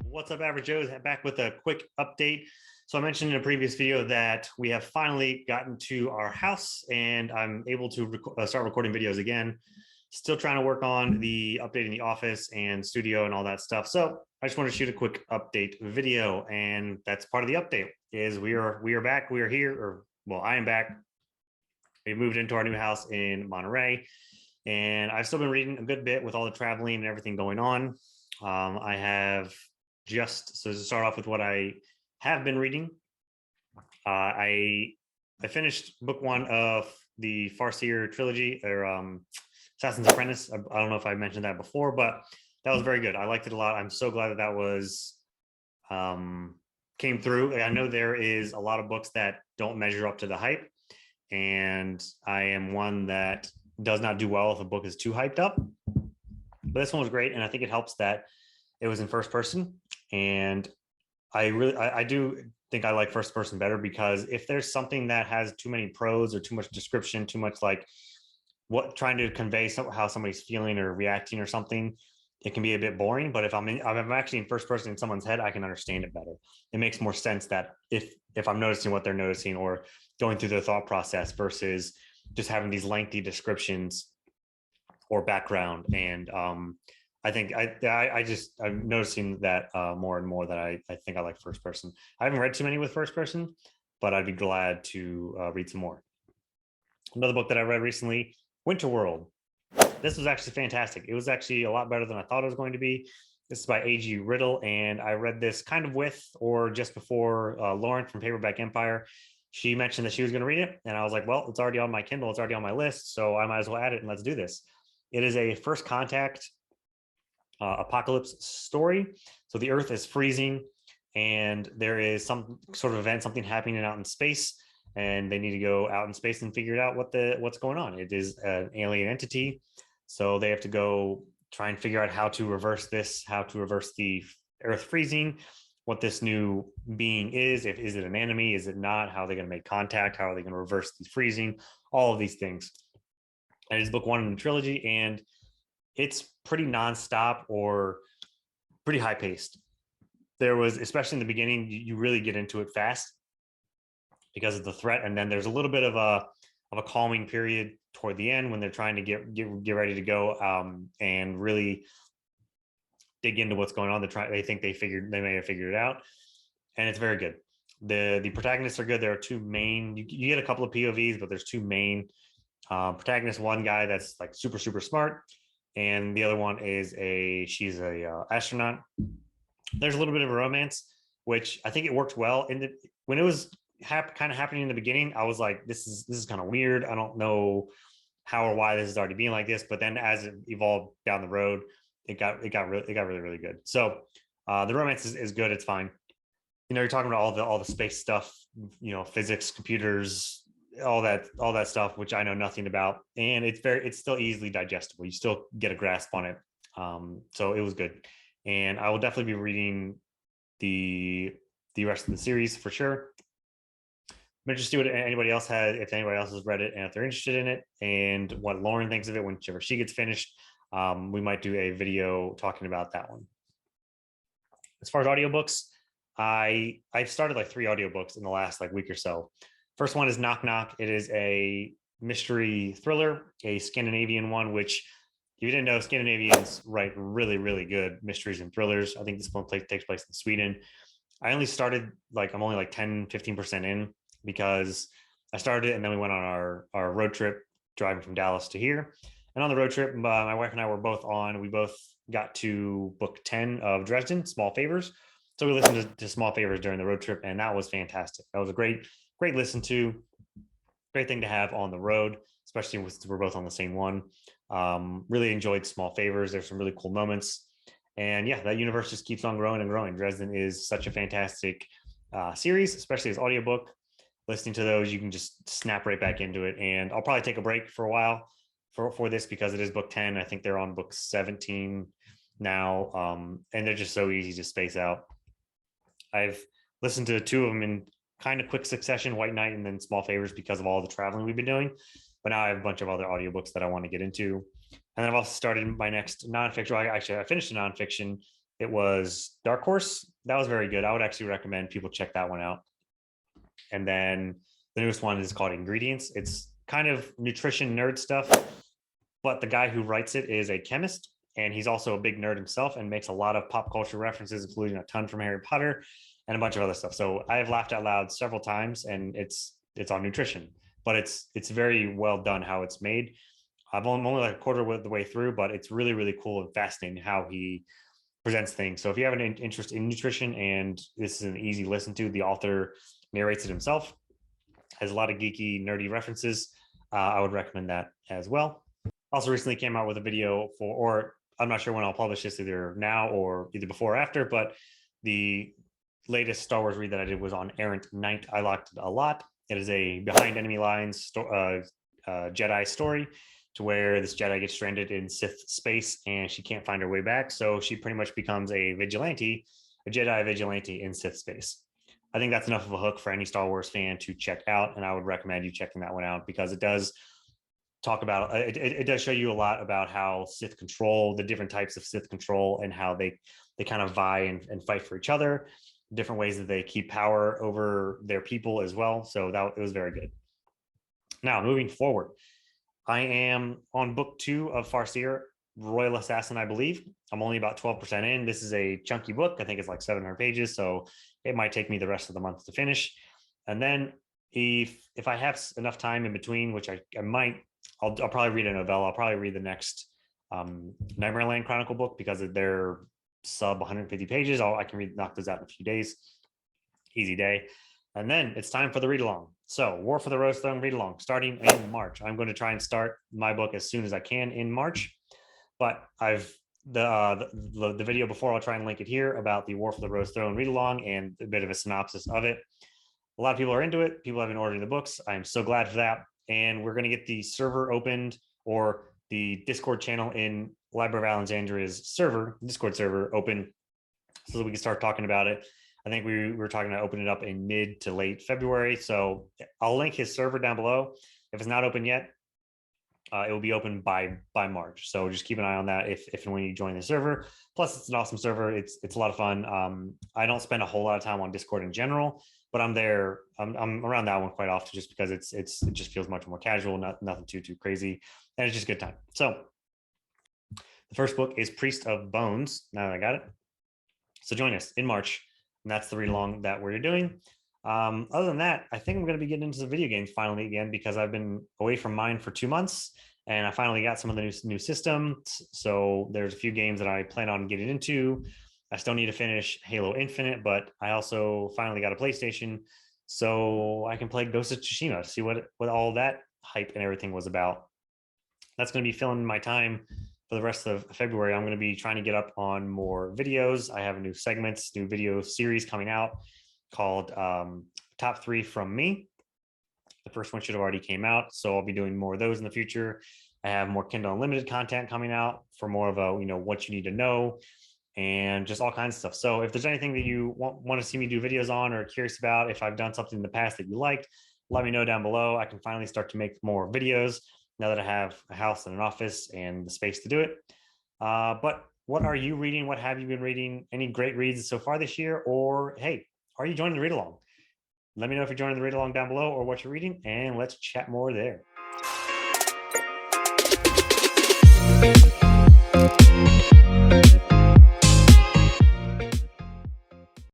What's up, Average Joe's? Back with a quick update. So I mentioned in a previous video that we have finally gotten to our house and I'm able to start recording videos again. Still trying to work on the updating the office and studio and all that stuff. So I just want to shoot a quick update video, and that's part of the update. Is we are back. We are here, or well, I am back. We moved into our new house in Monterey, and I've still been reading a good bit with all the traveling and everything going on. I have so to start off with what I have been reading, I finished book one of the Farseer trilogy, or Assassin's Apprentice. I don't know if I mentioned that before, but that was very good. I liked it a lot. I'm so glad that was came through. I know there is a lot of books that don't measure up to the hype, and I am one that does not do well if a book is too hyped up. But this one was great, and I think it helps that it was in first person. And I do think I like first person better, because if there's something that has too many prose or too much description, too much like trying to convey how somebody's feeling or reacting or something, it can be a bit boring. But if I'm actually in first person in someone's head, I can understand it better. It makes more sense that if I'm noticing what they're noticing or going through their thought process, versus just having these lengthy descriptions or background. And I think I'm noticing that more and more, that I think I like first person. I haven't read too many with first person, but I'd be glad to read some more. Another book that I read recently, Winter World. This was actually fantastic. It was actually a lot better than I thought it was going to be. This is by A.G. Riddle, and I read this kind of with or just before Lauren from Paperback Empire. She mentioned that she was going to read it, and I was like, well, it's already on my Kindle. It's already on my list, so I might as well add it, and let's do this. It is a first contact apocalypse story. So the Earth is freezing, and there is some sort of event, something happening out in space, and they need to go out in space and figure out what's going on. It is an alien entity, so they have to go try and figure out how to reverse this, how to reverse the Earth freezing, what this new being is. Is it an enemy? Is it not? How are they going to make contact? How are they going to reverse the freezing? All of these things. And it's book one in the trilogy, and it's pretty nonstop or pretty high paced. There was, especially in the beginning, you really get into it fast because of the threat, and then there's a little bit of a calming period toward the end when they're trying to get ready to go and really dig into what's going on. They think they may have figured it out, and it's very good. The protagonists are good. There are two main. You get a couple of POVs, but there's two main protagonists. One guy that's like super smart, and the other one is she's a astronaut. There's a little bit of a romance, which I think it worked well. When it was kind of happening in the beginning, I was like, this is kind of weird. I don't know how or why this is already being like this. But then as it evolved down the road, it got really good. So the romance is good. It's fine. You're talking about all the space stuff, physics, computers, all that stuff, which I know nothing about, and it's still easily digestible. You still get a grasp on it. So it was good, and I will definitely be reading the rest of the series for sure. I'm interested in what if anybody else has read it, and if they're interested in it, and what Lauren thinks of it whenever she gets finished. We might do a video talking about that one. As far as audiobooks, I've started like 3 audiobooks in the last week or so. First one is Knock Knock. It is a mystery thriller, a Scandinavian one, which, if you didn't know, Scandinavians write really good mysteries and thrillers. I think this one takes place in Sweden. I only started, I'm only 10-15% in, because I started it and then we went on our road trip driving from Dallas to here. And on the road trip, my wife and I were we both got to book 10 of Dresden, Small Favors. So we listened to Small Favors during the road trip, and that was fantastic. That was a great listen to, great thing to have on the road, especially since we're both on the same one. Really enjoyed Small Favors. There's some really cool moments, and yeah, that universe just keeps on growing and growing. Dresden is such a fantastic series, especially as audiobook. Listening to those, you can just snap right back into it. And I'll probably take a break for a while for this, because it is book 10. I think they're on book 17 now, and they're just so easy to space out. I've listened to 2 of them in kind of quick succession, White Knight and then Small Favors, because of all the traveling we've been doing. But now I have a bunch of other audiobooks that I want to get into. And then I've also started my next nonfiction. I finished a nonfiction. It was Dark Horse. That was very good. I would actually recommend people check that one out. And then the newest one is called Ingredients. It's kind of nutrition nerd stuff, but the guy who writes it is a chemist, and he's also a big nerd himself and makes a lot of pop culture references, including a ton from Harry Potter and a bunch of other stuff. So I have laughed out loud several times, and it's on nutrition, but it's very well done how it's made. I'm only like a quarter of the way through, but it's really, really cool and fascinating how he presents things. So if you have an interest in nutrition and this is an easy listen to, the author narrates it himself, has a lot of geeky, nerdy references. I would recommend that as well. Also recently came out with a video for, or I'm not sure when I'll publish this, either now or either before or after, but the latest Star Wars read that I did was on Errant Knight. I liked it a lot. It is a behind enemy lines Jedi story, to where this Jedi gets stranded in Sith space and she can't find her way back. So she pretty much becomes a vigilante, a Jedi vigilante in Sith space. I think that's enough of a hook for any Star Wars fan to check out. And I would recommend you checking that one out, because it does talk about, it does show you a lot about how Sith control, the different types of Sith control, and how they kind of vie and fight for each other, different ways that they keep power over their people as well. So it was very good. Now, moving forward, I am on book 2 of Farseer, Royal Assassin, I believe. I'm only about 12% in. This is a chunky book. I think it's like 700 pages, so it might take me the rest of the month to finish. And then if I have enough time in between, which I might, I'll probably read a novella. I'll probably read the next Nightmareland Chronicle book, because they're sub 150 pages. I can knock those out in a few days. Easy day. And then it's time for the read along. So War for the Rose Throne read along starting in March. I'm going to try and start my book as soon as I can in March, but I've the video before, I'll try and link it here, about the War for the Rose Throne read along and a bit of a synopsis of it. A lot of people are into it. People have been ordering the books. I'm so glad for that. And we're going to get the server opened, or the Discord channel in Library of Alexandria's server, Discord server, open, so that we can start talking about it. I think we were talking about opening it up in mid to late February. So I'll link his server down below. If it's not open yet, it will be open by March. So just keep an eye on that if and when you join the server. Plus, it's an awesome server. It's a lot of fun. I don't spend a whole lot of time on Discord in general, but I'm there. I'm around that one quite often, just because it just feels much more casual, nothing too crazy, and it's just a good time. So the first book is Priest of Bones. Now that I got it. So join us in March. And that's the read along that we're doing. Other than that, I think I'm going to be getting into the video games finally again, because I've been away from mine for 2 months, and I finally got some of the new systems. So there's a few games that I plan on getting into. I still need to finish Halo Infinite, but I also finally got a PlayStation, so I can play Ghost of Tsushima to see what all that hype and everything was about. That's going to be filling my time for the rest of February. I'm going to be trying to get up on more videos. I have new segments, new video series coming out called Top 3 from Me. The first one should have already came out, so I'll be doing more of those in the future. I have more Kindle Unlimited content coming out for more of a, what you need to know, and just all kinds of stuff. So if there's anything that you want to see me do videos on, or curious about, if I've done something in the past that you liked, let me know down below. I can finally start to make more videos now that I have a house and an office and the space to do it. But what are you reading? What have you been reading? Any great reads so far this year? Or hey, are you joining the read along? Let me know if you're joining the read along down below, or what you're reading, and let's chat more there.